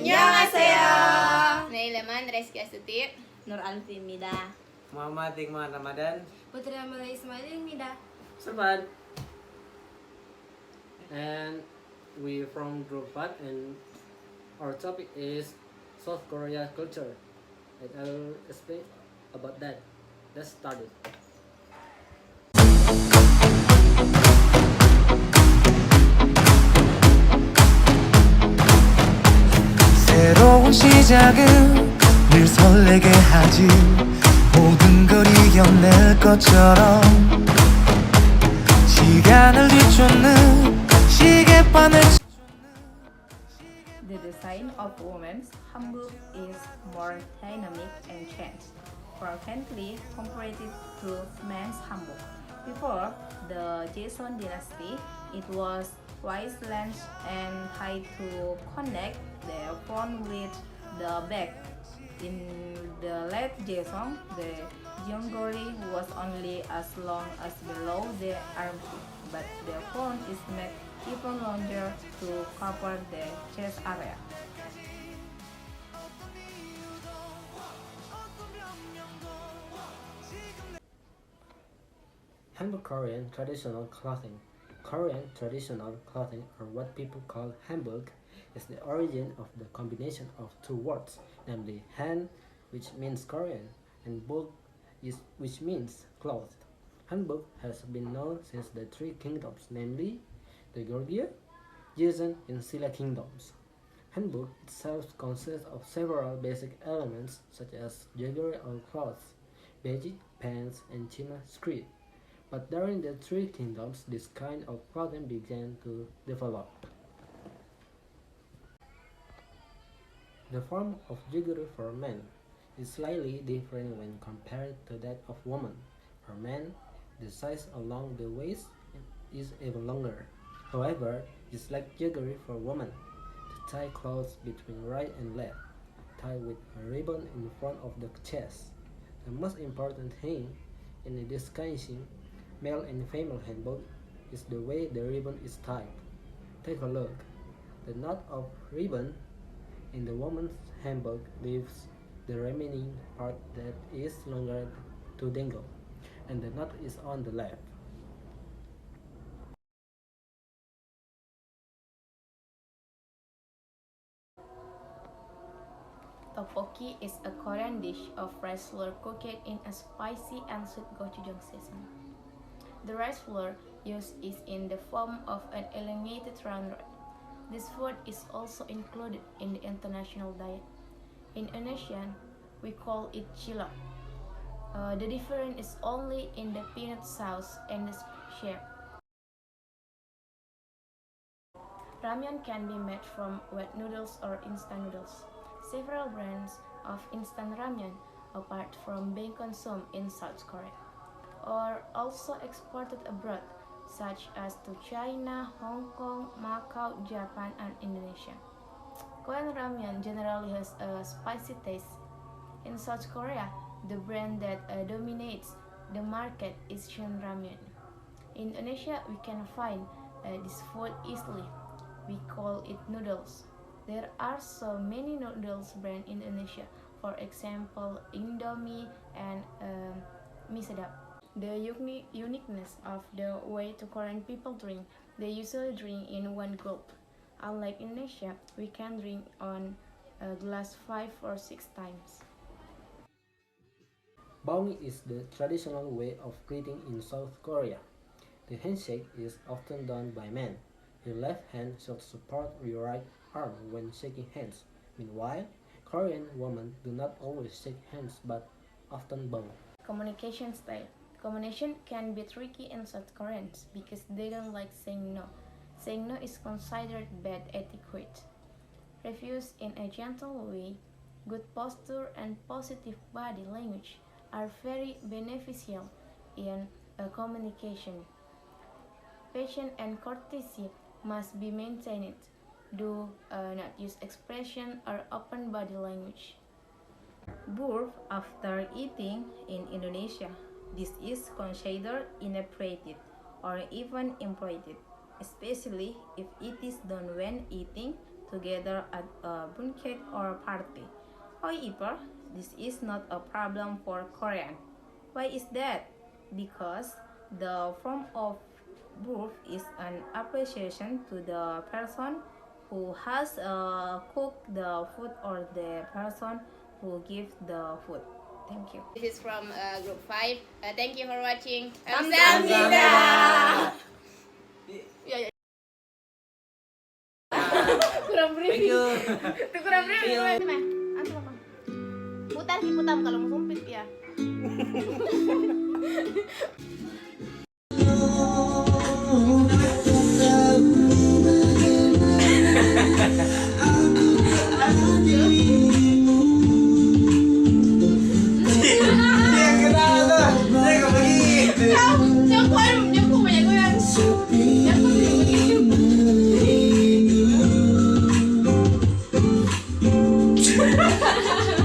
Annyeonghaseyo. Nailaman Rezki Astuti. Nur Alfiyunita. Muhammad Hikmawan Ramadhan. Amalia Ismail. Sulfan. And we from Group 5 and our topic is South Korea culture. And I'll explain about that. Let's start it. 새로운 시작은 늘 설레게 하지 모든 걸 이겨낼 것처럼 시간을 뒤쫓는 시계바늘 The design of women's hanbok is more dynamic and changed, frequently compared to men's hanbok. Before the Joseon dynasty, it was waistland and tied to connect the front with the back. In the late Joseon, the jeongori was only as long as below the armpit, but the front is made even longer to cover the chest area. Hanbok Korean traditional clothing. Korean traditional clothing, or what people call hanbok, is the origin of the combination of two words, namely han, which means Korean, and bok, which means cloth. Hanbok has been known since the three kingdoms, namely the Goryeo, Joseon, and Silla kingdoms. Hanbok itself consists of several basic elements such as jewelry or clothes, baji, pants, and chima script. But during the three kingdoms, this kind of clothing began to develop. The form of jewelry for men is slightly different when compared to that of women. For men, the size along the waist is even longer. However, it's like jewelry for women, to tie clothes between right and left, tied with a ribbon in front of the chest. The most important thing in distinguishing male and female hanbok is the way the ribbon is tied. Take a look. The knot of ribbon in the woman's hanbok leaves the remaining part that is longer to dangle, and the knot is on the left. Tteokbokki is a Korean dish of rice flour cooked in a spicy and sweet gochujang season. The rice flour used is in the form of an elongated round rod. This food is also included in the international diet. In Indonesian, we call it cilok. The difference is only in the peanut sauce and the shape. Ramyeon can be made from wet noodles or instant noodles. Several brands of instant ramyeon, apart from being consumed in South Korea, are also exported abroad, such as to China, Hong Kong, Macau, Japan, and Indonesia. Korean ramyeon generally has a spicy taste. In South Korea, the brand that dominates the market is Shin Ramyeon. In Indonesia, we can find this food easily. We call it noodles. There are so many noodles brands in Indonesia, for example, Indomie and Mie Sedap. The uniqueness of the way the Korean people drink, they usually drink in one gulp. Unlike Indonesia, we can drink on a glass 5 or 6 times. Bowing is the traditional way of greeting in South Korea. The handshake is often done by men. Your left hand should support your right arm when shaking hands. Meanwhile, Korean women do not always shake hands but often bow. Communication style. Communication can be tricky in South Koreans because they don't like saying no. Saying no is considered bad etiquette. Refuse in a gentle way, good posture, and positive body language are very beneficial in communication. Patience and courtesy must be maintained. Do not use expression or open body language. Burp after eating in Indonesia. This is considered inappropriate or even impolite, especially if it is done when eating together at a banquet or party. However, this is not a problem for Korean. Why is that? Because the form of birth is an appreciation to the person who has cooked the food or the person who gives the food. Thank you. This is from group 5. Thank you for watching. 감사합니다. Kurang Thank briefing. you. Kurang briefing. Antum apa? Putar hiputam kalau mau sumpit ya. Jangan